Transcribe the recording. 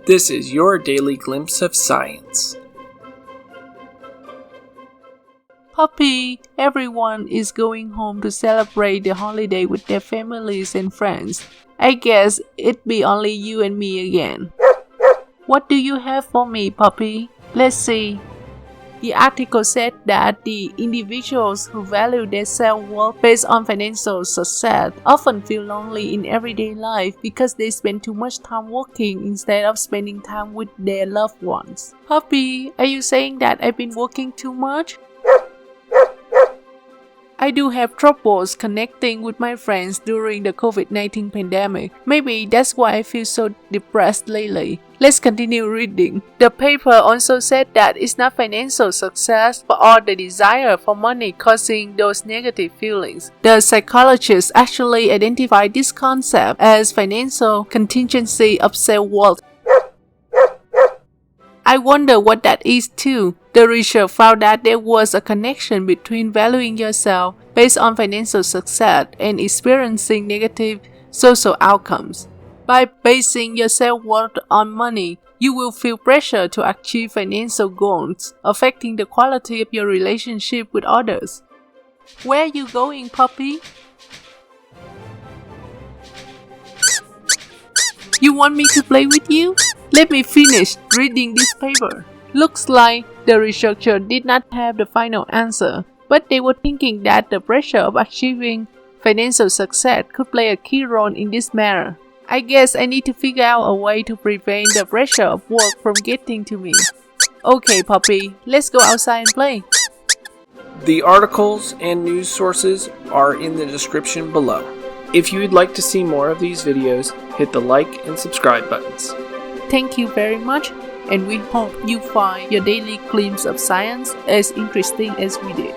This is your daily glimpse of science. Puppy, everyone is going home to celebrate the holiday with their families and friends. I guess it'd be only you and me again. What do you have for me, Puppy? Let's see. The article said that the individuals who value their self-worth based on financial success often feel lonely in everyday life because they spend too much time working instead of spending time with their loved ones. Puppy, are you saying that I've been working too much? I do have troubles connecting with my friends during the COVID-19 pandemic. Maybe that's why I feel so depressed lately. Let's continue reading. The paper also said that it's not financial success, but all the desire for money causing those negative feelings. The psychologists actually identified this concept as financial contingency of self-worth. I wonder what that is too. The research found that there was a connection between valuing yourself based on financial success and experiencing negative social outcomes. By basing your self-worth on money, you will feel pressure to achieve financial goals, affecting the quality of your relationship with others. Where are you going, Puppy? You want me to play with you? Let me finish reading this paper. Looks like the researcher did not have the final answer, but they were thinking that the pressure of achieving financial success could play a key role in this matter. I guess I need to figure out a way to prevent the pressure of work from getting to me. Okay, Puppy, let's go outside and play. The articles and news sources are in the description below. If you would like to see more of these videos, hit the like and subscribe buttons. Thank you very much, and we hope you find your daily glimpse of science as interesting as we did.